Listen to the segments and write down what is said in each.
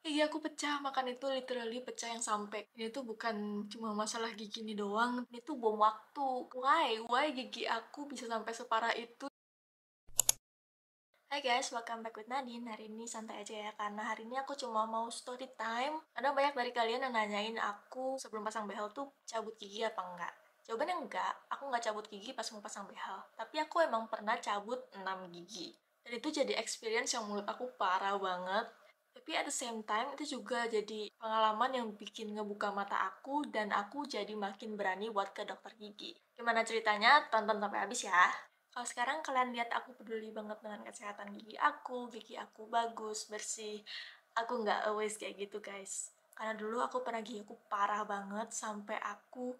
Iya, aku pecah, makan itu literally pecah yang sampai ini tuh bukan cuma masalah gigi ini doang, ini tuh bom waktu. Why gigi aku bisa sampai separah itu? Hai guys, welcome back with Nadine. Hari ini santai aja ya, karena hari ini aku cuma mau story time. Karena banyak dari kalian yang nanyain aku sebelum pasang behel tuh cabut gigi apa enggak. Jawabannya enggak, aku nggak cabut gigi pas mau pasang behel. Tapi aku emang pernah cabut 6 gigi. Dan itu jadi experience yang menurut aku parah banget. Tapi at the same time, itu juga jadi pengalaman yang bikin ngebuka mata aku dan aku jadi makin berani buat ke dokter gigi. Gimana ceritanya? Tonton sampai habis ya. Kalau sekarang kalian lihat aku peduli banget dengan kesehatan gigi aku bagus, bersih. Aku nggak always kayak gitu guys. Karena dulu aku pernah gigi aku parah banget sampai aku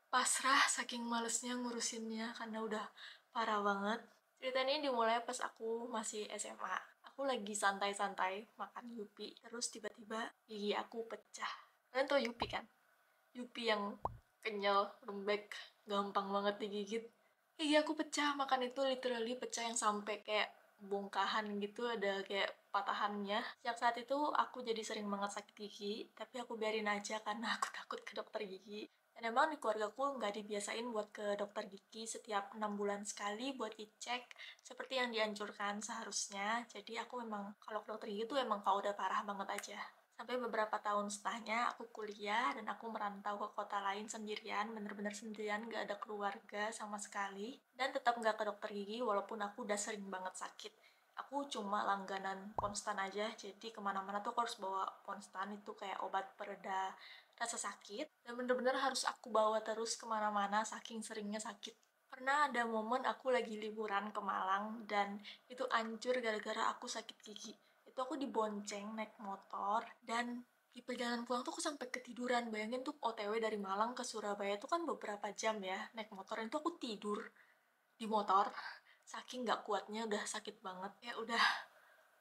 pasrah saking malesnya ngurusinnya karena udah parah banget. Cerita ini dimulai pas aku masih SMA. Aku lagi santai-santai makan Yupi, terus tiba-tiba gigi aku pecah. Kalian tau Yupi kan? Yupi yang kenyal, lembek, gampang banget digigit. Iya, aku pecah. Makan itu literally pecah yang sampai kayak bongkahan gitu, ada kayak patahannya. Sejak saat itu aku jadi sering banget sakit gigi, tapi aku biarin aja karena aku takut ke dokter gigi. Dan emang di keluargaku nggak dibiasain buat ke dokter gigi setiap 6 bulan sekali buat dicek seperti yang dianjurkan seharusnya. Jadi aku memang kalau ke dokter gigi tuh emang kalau udah parah banget aja. Sampai beberapa tahun setelahnya aku kuliah dan aku merantau ke kota lain sendirian, bener-bener sendirian, gak ada keluarga sama sekali. Dan tetap gak ke dokter gigi walaupun aku udah sering banget sakit. Aku cuma langganan Ponstan aja, jadi kemana-mana tuh aku harus bawa Ponstan, itu kayak obat pereda rasa sakit. Dan bener-bener harus aku bawa terus kemana-mana saking seringnya sakit. Pernah ada momen aku lagi liburan ke Malang dan itu hancur gara-gara aku sakit gigi. Itu aku dibonceng naik motor dan di perjalanan pulang tuh aku sampai ketiduran. Bayangin tuh OTW dari Malang ke Surabaya tuh kan beberapa jam ya naik motor, itu aku tidur di motor saking nggak kuatnya, udah sakit banget ya, udah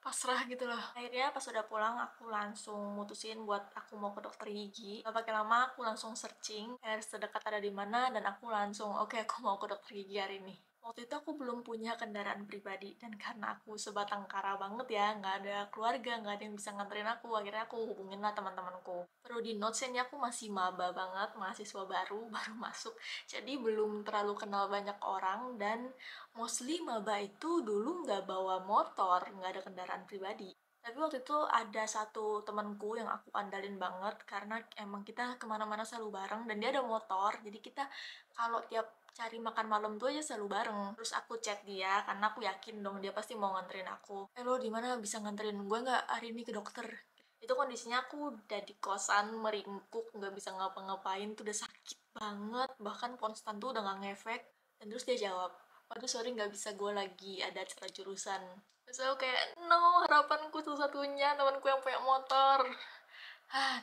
pasrah gitu loh. Akhirnya pas udah pulang aku langsung mutusin buat aku mau ke dokter gigi. Gak pakai lama aku langsung searching hair terdekat ada di mana dan aku langsung oke, aku mau ke dokter gigi hari ini. Waktu itu aku belum punya kendaraan pribadi dan karena aku sebatang kara banget ya, nggak ada keluarga, nggak ada yang bisa nganterin aku, akhirnya aku hubungin lah teman-temanku. Perlu di notes ini aku masih maba banget, mahasiswa baru baru masuk, jadi belum terlalu kenal banyak orang dan mostly maba itu dulu nggak bawa motor, nggak ada kendaraan pribadi. Tapi waktu itu ada satu temanku yang aku andalin banget karena emang kita kemana-mana selalu bareng dan dia ada motor, jadi kita kalau tiap cari makan malam tuh aja selalu bareng. Terus aku chat dia karena aku yakin dong dia pasti mau nganterin aku. Lo di mana, bisa nganterin gue nggak hari ini ke dokter? Itu kondisinya aku udah di kosan meringkuk, nggak bisa ngapa-ngapain, tuh udah sakit banget, bahkan konstan tuh udah nggak ngefek. Dan terus dia jawab, waduh sorry nggak bisa, gue lagi ada acara jurusan. Terus aku kayak, no, harapanku satu-satunya temanku yang punya motor.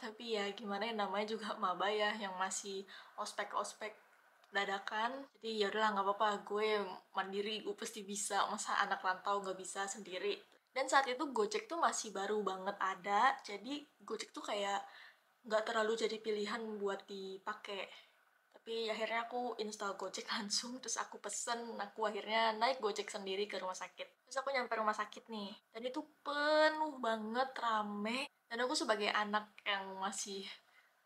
Tapi ya gimana ya, namanya juga maba ya, yang masih ospek-ospek dadakan. Jadi ya udahlah, nggak apa-apa, gue mandiri, gue pasti bisa. Masa anak rantau nggak bisa sendiri? Dan saat itu Gojek tuh masih baru banget ada, jadi Gojek tuh kayak nggak terlalu jadi pilihan buat dipakai. Tapi akhirnya aku install Gojek langsung, terus aku pesen, aku akhirnya naik Gojek sendiri ke rumah sakit. Terus aku nyampe rumah sakit nih, dan itu penuh banget, rame. Dan aku sebagai anak yang masih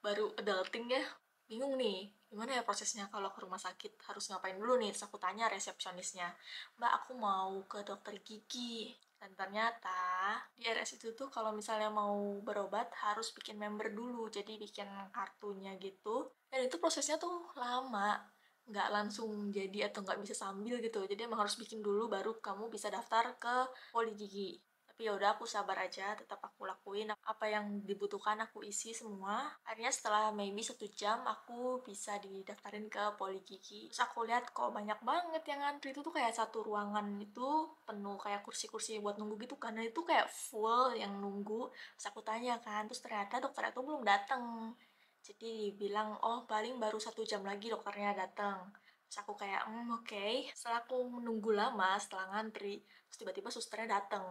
baru adulting ya, bingung nih, gimana ya prosesnya kalau ke rumah sakit, harus ngapain dulu nih. Terus aku tanya resepsionisnya, mbak aku mau ke dokter gigi. Dan ternyata di RS itu tuh kalau misalnya mau berobat harus bikin member dulu, jadi bikin kartunya gitu. Dan itu prosesnya tuh lama, nggak langsung jadi atau nggak bisa sambil gitu. Jadi emang harus bikin dulu baru kamu bisa daftar ke poli gigi. Tapi ya udah, aku sabar aja, tetap aku lakuin apa yang dibutuhkan, aku isi semua. Akhirnya setelah maybe 1 jam aku bisa didaftarin ke poli gigi. Terus aku lihat kok banyak banget yang ngantri, itu tuh kayak satu ruangan itu penuh kayak kursi-kursi buat nunggu gitu, karena itu kayak full yang nunggu. Terus aku tanya kan, terus ternyata dokternya tuh belum datang. Jadi bilang, oh paling baru 1 jam lagi dokternya datang. Terus aku kayak, oke. Setelah aku menunggu lama, setelah ngantri, terus tiba-tiba susternya datang.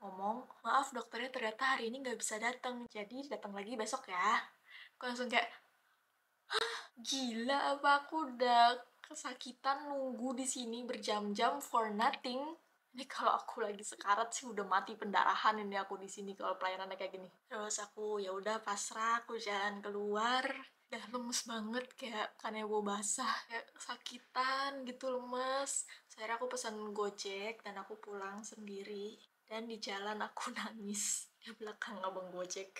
Ngomong, maaf dokternya ternyata hari ini nggak bisa datang, jadi datang lagi besok ya. Aku langsung kayak, gila apa aku udah kesakitan nunggu di sini berjam-jam for nothing. Ini kalau aku lagi sekarat sih udah mati pendarahan ini aku di sini kalau pelayanannya kayak gini. Terus aku ya udah pasrah, aku jalan keluar. Udah lemes banget kayak kanebo basah, kayak sakitan gitu lemes. Akhirnya aku pesan Gojek dan aku pulang sendiri. Dan di jalan aku nangis di belakang abang Gojek.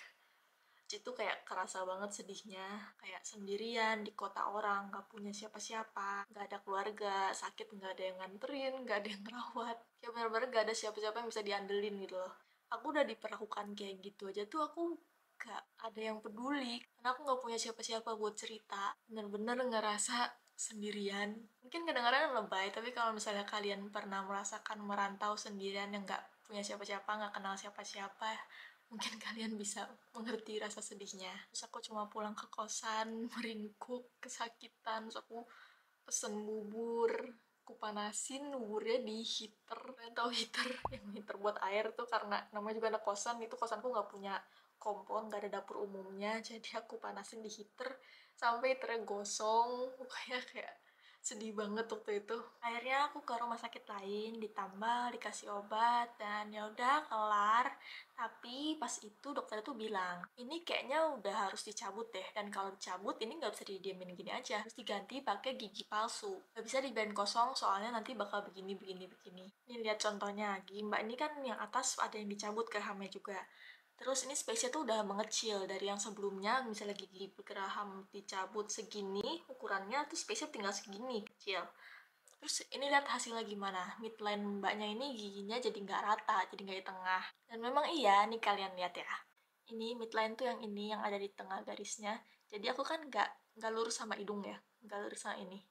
Itu kayak kerasa banget sedihnya, kayak sendirian di kota orang, gak punya siapa-siapa, gak ada keluarga, sakit gak ada yang nganterin, gak ada yang ngerawat, kayak bener-bener gak ada siapa-siapa yang bisa diandelin gitu loh. Aku udah diperlakukan kayak gitu aja tuh aku gak ada yang peduli, karena aku gak punya siapa-siapa buat cerita, bener-bener ngerasa sendirian. Mungkin kadang-kadang lebay, tapi kalau misalnya kalian pernah merasakan merantau sendirian yang gak punya siapa-siapa, gak kenal siapa-siapa, mungkin kalian bisa mengerti rasa sedihnya. Terus aku cuma pulang ke kosan, meringkuk, kesakitan, terus aku pesen bubur, aku panasin buburnya di heater. Kalian tahu heater? Yang heater buat air tuh, karena namanya juga anak kosan, itu kosanku nggak punya kompor, nggak ada dapur umumnya, jadi aku panasin di heater sampai heaternya gosong, pokoknya kayak sedih banget waktu itu. Akhirnya aku ke rumah sakit lain, ditambal, dikasih obat, dan ya udah kelar. Tapi pas itu dokter itu bilang, ini kayaknya udah harus dicabut deh. Dan kalau dicabut, ini nggak bisa didiemin gini aja. Harus diganti pakai gigi palsu. Nggak bisa dibiarin kosong, soalnya nanti bakal begini, begini, begini. Ini lihat contohnya, gigi mbak ini kan yang atas ada yang dicabut gerahamnya juga. Terus ini space-nya tuh udah mengecil dari yang sebelumnya, misalnya gigi geraham dicabut segini ukurannya, tuh space-nya tinggal segini kecil. Terus ini lihat hasilnya gimana, midline mbaknya ini giginya jadi nggak rata, jadi nggak di tengah. Dan memang iya, nih kalian lihat ya. Ini midline tuh yang ini, yang ada di tengah garisnya. Jadi aku kan nggak lurus sama hidung ya, nggak lurus sama ini.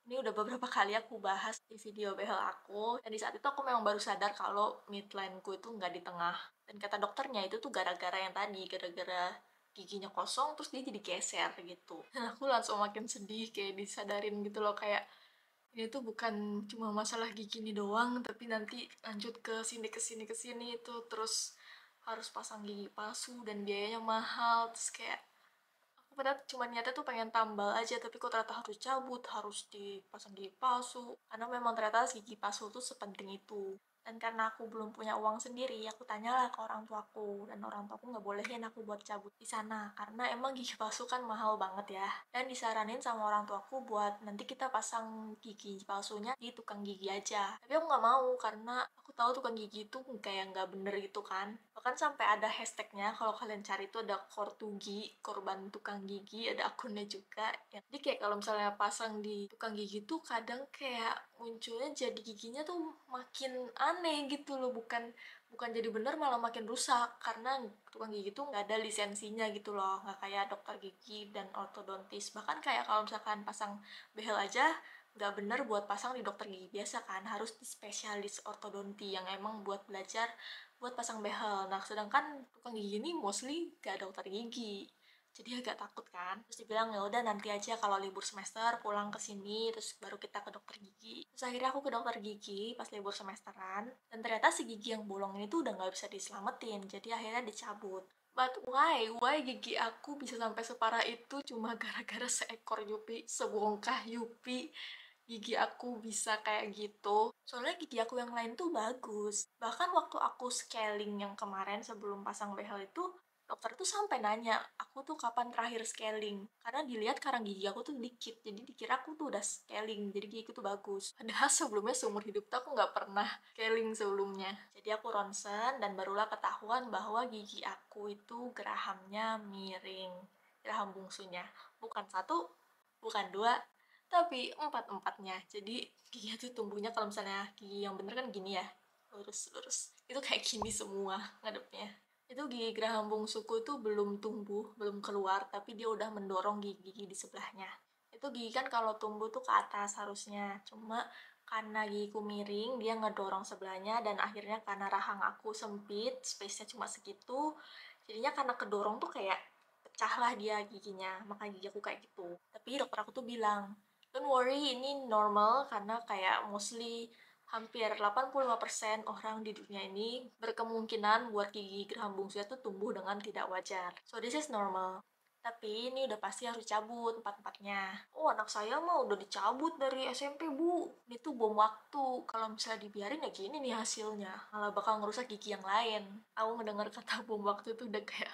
Ini udah beberapa kali aku bahas di video behel aku, dan di saat itu aku memang baru sadar kalau midline-ku itu nggak di tengah. Dan kata dokternya itu tuh gara-gara yang tadi, gara-gara giginya kosong, terus dia jadi geser gitu. Dan aku langsung makin sedih, kayak disadarin gitu loh, kayak ini tuh bukan cuma masalah gigi ini doang, tapi nanti lanjut ke sini ke sini ke sini itu terus harus pasang gigi palsu dan biayanya mahal. Terus kayak aku padahal cuma niatnya tuh pengen tambal aja, tapi kok ternyata harus cabut, harus dipasang gigi palsu, karena memang ternyata gigi palsu tuh sepenting itu. Dan karena aku belum punya uang sendiri, aku tanyalah ke orang tuaku, dan orang tuaku nggak bolehin aku buat cabut di sana karena emang gigi palsu kan mahal banget ya. Dan disaranin sama orang tuaku buat nanti kita pasang gigi palsunya di tukang gigi aja. Tapi aku nggak mau karena aku tahu tukang gigi itu kayak nggak bener gitu kan. Bahkan sampai ada hashtagnya, kalau kalian cari itu ada Kortugi, korban tukang gigi, ada akunnya juga. Ya, jadi kayak kalau misalnya pasang di tukang gigi tuh kadang kayak munculnya jadi giginya tuh makin aneh gitu loh, bukan bukan jadi bener, malah makin rusak karena tukang gigi tuh nggak ada lisensinya gitu loh, nggak kayak dokter gigi dan ortodontis. Bahkan kayak kalau misalkan pasang behel aja nggak bener buat pasang di dokter gigi biasa kan, harus di spesialis ortodonti yang emang buat belajar buat pasang behel. Nah sedangkan tukang gigi ini mostly gak ada dokter gigi, jadi agak takut kan. Terus dibilang ya udah nanti aja kalau libur semester pulang ke sini, terus baru kita ke dokter gigi. Terus akhirnya aku ke dokter gigi pas libur semesteran, dan ternyata si gigi yang bolong ini tuh udah nggak bisa diselamatin, jadi akhirnya dicabut. But why? Why gigi aku bisa sampai separah itu cuma gara-gara seekor Yupi, sebongkah Yupi gigi aku bisa kayak gitu. Soalnya gigi aku yang lain tuh bagus. Bahkan waktu aku scaling yang kemarin sebelum pasang behel itu, dokter tuh sampai nanya, aku tuh kapan terakhir scaling. Karena dilihat karang gigi aku tuh dikit, jadi dikira aku tuh udah scaling, jadi gigiku tuh bagus. Padahal sebelumnya seumur hidup tuh aku nggak pernah scaling sebelumnya. Jadi aku ronsen dan barulah ketahuan bahwa gigi aku itu gerahamnya miring. Geraham bungsunya. Bukan satu, bukan dua, tapi empat-empatnya. Jadi giginya tuh tumbuhnya, kalau misalnya gigi yang bener kan gini ya, lurus-lurus, itu kayak gini semua ngadepnya. Itu gigi geraham bungsuku tuh belum tumbuh, belum keluar, tapi dia udah mendorong gigi-gigi di sebelahnya. Itu gigi kan kalau tumbuh tuh ke atas harusnya, cuma karena gigiku miring, dia ngedorong sebelahnya, dan akhirnya karena rahang aku sempit, space-nya cuma segitu, jadinya karena kedorong tuh kayak pecah lah dia giginya, makanya gigi aku kayak gitu. Tapi dokter aku tuh bilang, don't worry, ini normal karena kayak mostly hampir 85% orang di dunia ini berkemungkinan buat gigi geraham bungsunya tuh tumbuh dengan tidak wajar. So this is normal. tapi ini udah pasti harus cabut empat-empatnya. Oh, anak saya mah udah dicabut dari SMP, Bu. Ini tuh bom waktu. Kalau misalnya dibiarin ya gini nih hasilnya. Malah bakal ngerusak gigi yang lain. Aku ngedengar kata bom waktu itu udah kayak,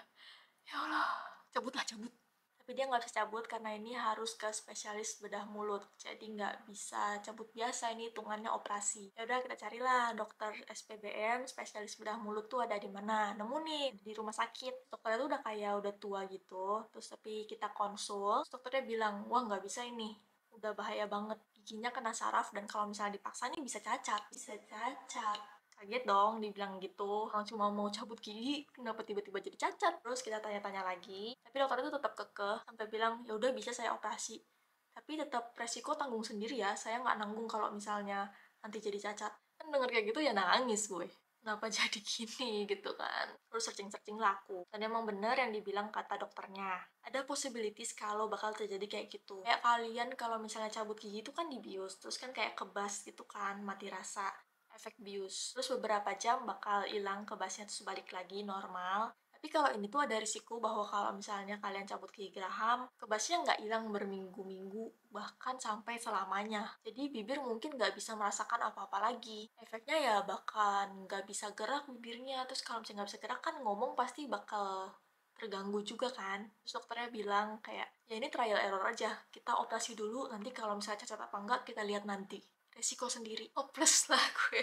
ya Allah, cabutlah, cabut. Tapi dia nggak bisa cabut karena ini harus ke spesialis bedah mulut. Jadi nggak bisa cabut biasa, ini hitungannya operasi. Ya udah kita carilah dokter SPBM, spesialis bedah mulut tuh ada di mana. Nemu nih di rumah sakit. Dokternya tuh udah kayak udah tua gitu. Terus tapi kita konsul, terus dokternya bilang, wah nggak bisa ini. Udah bahaya banget. Giginya kena saraf dan kalau misalnya dipaksa nih bisa cacat. Bisa cacat. Kaget dong dibilang gitu, orang cuma mau cabut gigi kenapa tiba-tiba jadi cacat. Terus kita tanya-tanya lagi, tapi dokter itu tetap kekeh sampai bilang ya udah bisa saya operasi, tapi tetap resiko tanggung sendiri ya, saya nggak nanggung kalau misalnya nanti jadi cacat. Kan denger kayak gitu ya nangis gue, kenapa jadi gini gitu kan. Terus searching-searching laku dan emang bener yang dibilang kata dokternya, ada possibilities kalau bakal terjadi kayak gitu. Kayak kalian kalau misalnya cabut gigi itu kan dibius, terus kan kayak kebas gitu kan, mati rasa, efek bius. Terus beberapa jam bakal hilang kebasnya, terus balik lagi normal. Tapi kalau ini tuh ada risiko bahwa kalau misalnya kalian cabut gigi geraham, kebasnya nggak hilang berminggu-minggu, bahkan sampai selamanya. Jadi bibir mungkin nggak bisa merasakan apa-apa lagi. Efeknya ya bakal nggak bisa gerak bibirnya. Terus kalau misalnya nggak bisa gerak kan ngomong pasti bakal terganggu juga kan. Terus dokternya bilang kayak, ya ini trial error aja. Kita operasi dulu, nanti kalau misalnya cacat apa enggak kita lihat nanti. Resiko sendiri. Hopeless lah gue.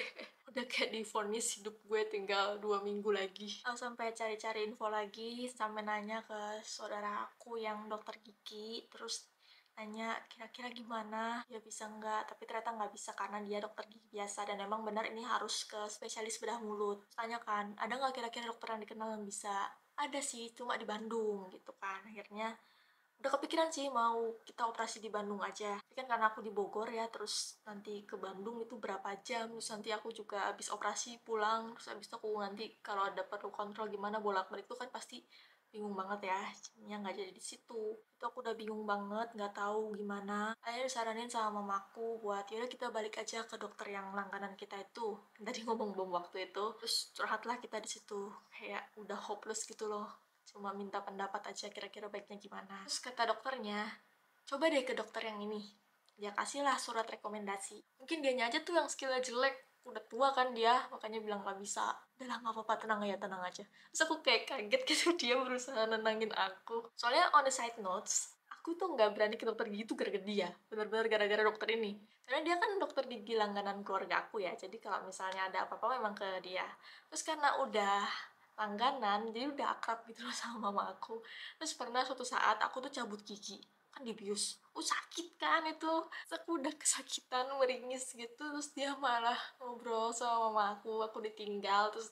Udah kayak divonis hidup gue tinggal 2 minggu lagi. Aku sampai cari-cari info lagi, sampai nanya ke saudara aku yang dokter gigi, terus nanya kira-kira gimana, ya bisa nggak, tapi ternyata nggak bisa karena dia dokter gigi biasa dan emang benar ini harus ke spesialis bedah mulut. Terus tanya kan, ada nggak kira-kira dokter yang dikenal yang bisa? Ada sih, cuma di Bandung gitu kan. Akhirnya udah kepikiran sih mau kita operasi di Bandung aja. Tapi kan karena aku di Bogor ya, terus nanti ke Bandung itu berapa jam, terus nanti aku juga habis operasi pulang, terus habis itu aku nanti kalau ada perlu kontrol gimana bolak-balik itu kan pasti bingung banget ya, jadinya nggak jadi di situ. Itu aku udah bingung banget, nggak tahu gimana. Akhirnya disaranin sama mamaku buat yaudah kita balik aja ke dokter yang langganan kita itu. Tadi ngomong bom waktu itu, terus curhatlah kita di situ, kayak udah hopeless gitu loh, cuma minta pendapat aja kira-kira baiknya gimana. Terus kata dokternya, coba deh ke dokter yang ini, dia kasihlah surat rekomendasi. Mungkin dianya aja tuh yang skillnya jelek, udah tua kan dia, makanya bilang gak bisa. Udah lah, gak apa-apa, tenang ya, tenang aja. Terus aku kayak kaget gitu, dia berusaha nenangin aku. Soalnya on the side notes, aku tuh nggak berani ke dokter gigi tuh gara-gara dia, bener-bener gara-gara dokter ini. Karena dia kan dokter gigi langganan keluarga aku ya, jadi kalau misalnya ada apa-apa memang ke dia. Terus karena udah langganan, jadi udah akrab gitu loh sama mama aku. Terus pernah suatu saat aku tuh cabut gigi, kan dibius, sakit kan itu. Terus aku udah kesakitan, meringis gitu, terus dia malah ngobrol sama mama aku ditinggal, terus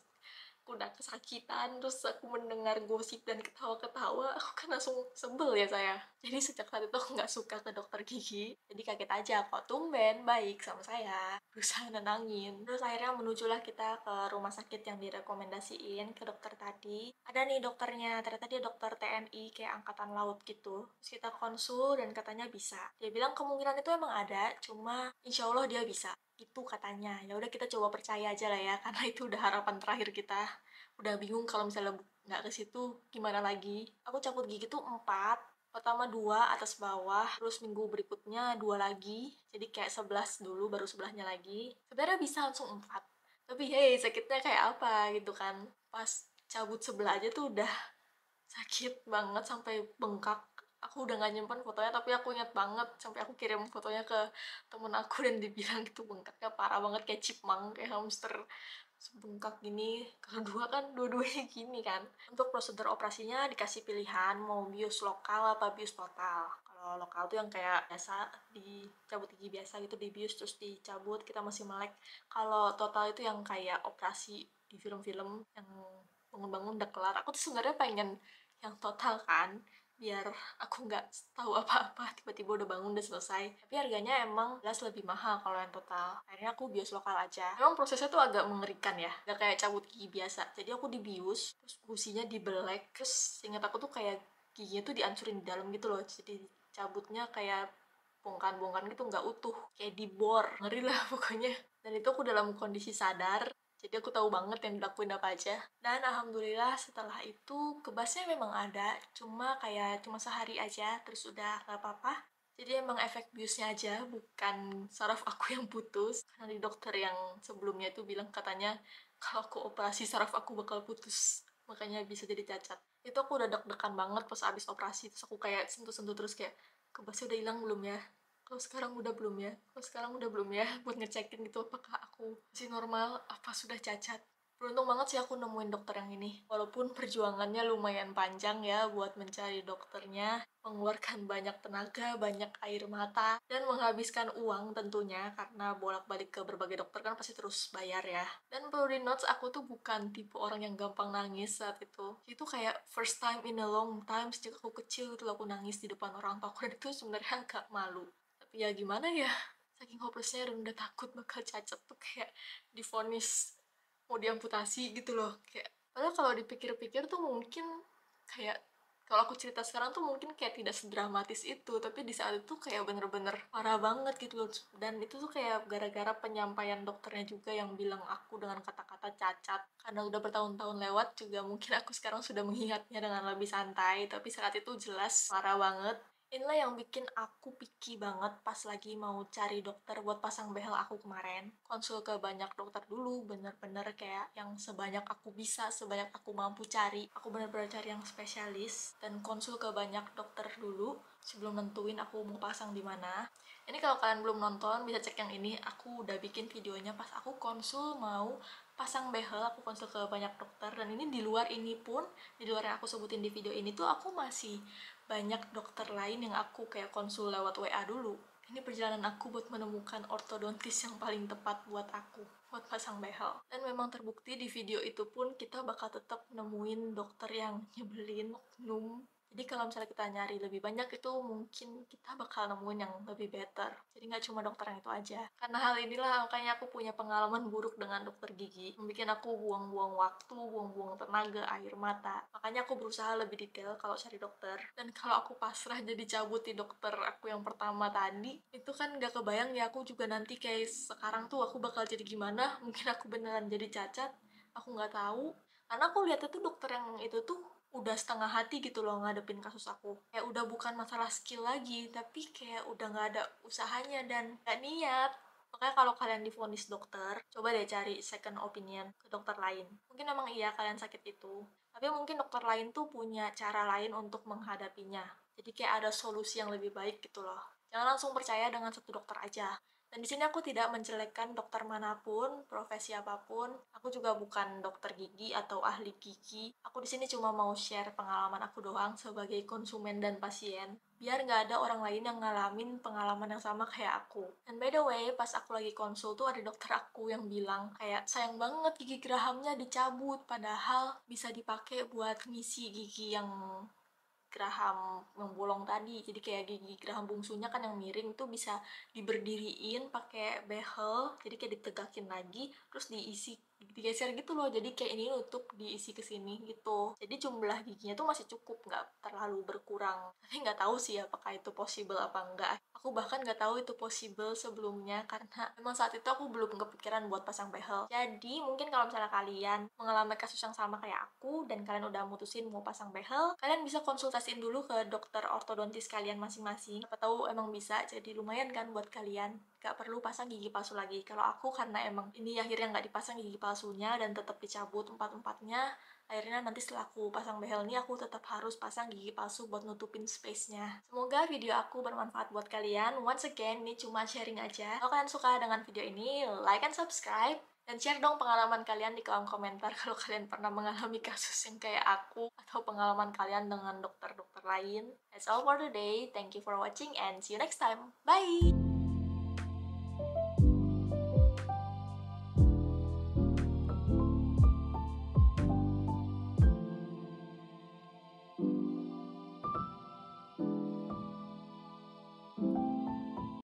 aku udah kesakitan, terus aku mendengar gosip dan ketawa-ketawa, aku kan langsung sebel ya saya. Jadi sejak saat itu aku nggak suka ke dokter gigi. Jadi kaget aja kok tumben baik sama saya, berusaha nenangin. Terus akhirnya menujulah kita ke rumah sakit yang direkomendasiin ke dokter tadi. Ada nih dokternya, ternyata dia dokter TNI kayak angkatan laut gitu. Terus kita konsul dan katanya bisa. Dia bilang kemungkinan itu emang ada, cuma insya Allah dia bisa, itu katanya. Ya udah kita coba percaya aja lah ya, karena itu udah harapan terakhir kita. Udah bingung kalau misalnya nggak ke situ gimana lagi. Aku cabut gigi tuh 4, pertama 2 atas bawah, terus minggu berikutnya 2 lagi, jadi kayak 11 dulu baru sebelahnya lagi. Sebenarnya bisa langsung 4, tapi hey sakitnya kayak apa gitu kan. Pas cabut sebelah aja tuh udah sakit banget sampai bengkak. Aku udah gak nyimpen fotonya, tapi aku ingat banget sampai aku kirim fotonya ke temen aku dan dibilang itu bengkaknya parah banget kayak chipmunk, kayak hamster sebengkak gini. Kedua kan dua-duanya gini kan. Untuk prosedur operasinya dikasih pilihan mau bius lokal apa bius total. Kalau lokal tuh yang kayak biasa dicabut gigi biasa gitu, dibius terus dicabut kita masih melek. Kalau total itu yang kayak operasi di film-film yang bangun-bangun udah kelar. Aku tuh sebenarnya pengen yang total kan, biar aku nggak tahu apa-apa, tiba-tiba udah bangun udah selesai. Tapi harganya emang jelas lebih mahal kalau yang total. Akhirnya aku bius lokal aja. Memang prosesnya tuh agak mengerikan ya, gak kayak cabut gigi biasa. Jadi aku dibius, terus gusinya dibelek, terus ingat aku tuh kayak giginya tuh dihancurin di dalam gitu loh. Jadi cabutnya kayak bongkahan-bongkahan gitu, nggak utuh, kayak dibor, ngeri lah pokoknya. Dan itu aku dalam kondisi sadar, Jadi aku tahu banget yang dilakuin apa aja. Dan alhamdulillah setelah itu kebasnya memang ada, cuma sehari aja, terus udah gak apa-apa. Jadi emang efek biusnya aja, bukan saraf aku yang putus. Karena di dokter yang sebelumnya itu bilang katanya kalau aku operasi saraf aku bakal putus, makanya bisa jadi cacat. Itu aku udah deg-degan banget pas abis operasi, terus aku kayak sentuh-sentuh terus kayak, kebasnya udah hilang belum ya? Kalau sekarang udah belum ya? Kalau sekarang udah belum ya? Buat ngecekin gitu apakah aku masih normal, apa sudah cacat. Beruntung banget sih aku nemuin dokter yang ini. Walaupun perjuangannya lumayan panjang ya buat mencari dokternya, mengeluarkan banyak tenaga, banyak air mata, dan menghabiskan uang tentunya, karena bolak-balik ke berbagai dokter kan pasti terus bayar ya. Dan perlu di notes, aku tuh bukan tipe orang yang gampang nangis saat itu. Itu kayak first time in a long time, sejak aku kecil gitu aku nangis di depan orang tua aku, dan itu sebenarnya agak malu. Tapi ya gimana ya, saking hopelessnya dan udah takut bakal cacat tuh kayak divonis mau diamputasi gitu loh. Kayak padahal kalau dipikir-pikir tuh mungkin kayak, kalau aku cerita sekarang tuh mungkin kayak tidak sedramatis itu, tapi di saat itu kayak bener-bener parah banget gitu loh. Dan itu tuh kayak gara-gara penyampaian dokternya juga yang bilang aku dengan kata-kata cacat. Karena udah bertahun-tahun lewat juga, mungkin aku sekarang sudah mengingatnya dengan lebih santai, tapi saat itu jelas parah banget. Inilah yang bikin aku picky banget pas lagi mau cari dokter buat pasang behel aku kemarin. Konsul ke banyak dokter dulu, bener-bener kayak yang sebanyak aku bisa, sebanyak aku mampu cari. Aku bener-bener cari yang spesialis, dan konsul ke banyak dokter dulu sebelum nentuin aku mau pasang di mana. Ini kalau kalian belum nonton, bisa cek yang ini. Aku udah bikin videonya pas aku konsul mau pasang behel, aku konsul ke banyak dokter. Dan ini di luar ini pun, di luar yang aku sebutin di video ini tuh, aku masih banyak dokter lain yang aku kayak konsul lewat WA dulu. Ini perjalanan aku buat menemukan ortodontis yang paling tepat buat aku, buat pasang behel. Dan memang terbukti di video itu pun kita bakal tetap nemuin dokter yang nyebelin, oknum. Jadi kalau misalnya kita nyari lebih banyak itu mungkin kita bakal nemuin yang lebih better. Jadi nggak cuma dokter yang itu aja. Karena hal inilah makanya aku punya pengalaman buruk dengan dokter gigi. Membikin aku buang-buang waktu, buang-buang tenaga, air mata. Makanya aku berusaha lebih detail kalau cari dokter. Dan kalau aku pasrah jadi cabut di dokter aku yang pertama tadi, itu kan nggak kebayang ya aku juga nanti kayak sekarang tuh aku bakal jadi gimana. Mungkin aku beneran jadi cacat. Aku nggak tahu. Karena aku lihat itu dokter yang itu tuh udah setengah hati gitu loh ngadepin kasus aku. Kayak udah bukan masalah skill lagi, tapi kayak udah nggak ada usahanya dan nggak niat. Makanya kalau kalian divonis dokter, coba deh cari second opinion ke dokter lain. Mungkin emang iya kalian sakit itu, tapi mungkin dokter lain tuh punya cara lain untuk menghadapinya. Jadi kayak ada solusi yang lebih baik gitu loh. Jangan langsung percaya dengan satu dokter aja. Dan di sini aku tidak menjelekkan dokter manapun, profesi apapun. Aku juga bukan dokter gigi atau ahli gigi. Aku di sini cuma mau share pengalaman aku doang sebagai konsumen dan pasien. Biar nggak ada orang lain yang ngalamin pengalaman yang sama kayak aku. Dan by the way, pas aku lagi konsul tuh ada dokter aku yang bilang kayak, sayang banget gigi gerahamnya dicabut, padahal bisa dipakai buat ngisi gigi yang geraham yang bolong tadi. Jadi kayak gigi geraham bungsunya kan yang miring itu bisa diberdiriin pakai behel, jadi kayak ditegakin lagi terus digeser gitu loh, jadi kayak ini nutup diisi ke sini gitu. Jadi jumlah giginya tuh masih cukup, nggak terlalu berkurang. Tapi nggak tahu sih apakah itu possible apa enggak. Aku bahkan nggak tahu itu possible sebelumnya, karena memang saat itu aku belum kepikiran buat pasang behel. Jadi mungkin kalau misalnya kalian mengalami kasus yang sama kayak aku dan kalian udah mutusin mau pasang behel, kalian bisa konsultasiin dulu ke dokter ortodontis kalian masing-masing. Siapa tahu emang bisa jadi lumayan kan buat kalian, gak perlu pasang gigi palsu lagi. Kalau aku karena emang ini akhirnya nggak dipasang gigi palsunya dan tetap dicabut empat-empatnya, akhirnya nanti setelah aku pasang behel ini aku tetap harus pasang gigi palsu buat nutupin space-nya. Semoga video aku bermanfaat buat kalian. Once again, ini cuma sharing aja. Kalau kalian suka dengan video ini, like and subscribe. Dan share dong pengalaman kalian di kolom komentar kalau kalian pernah mengalami kasus yang kayak aku, atau pengalaman kalian dengan dokter-dokter lain. That's all for today. Thank you for watching and see you next time. Bye!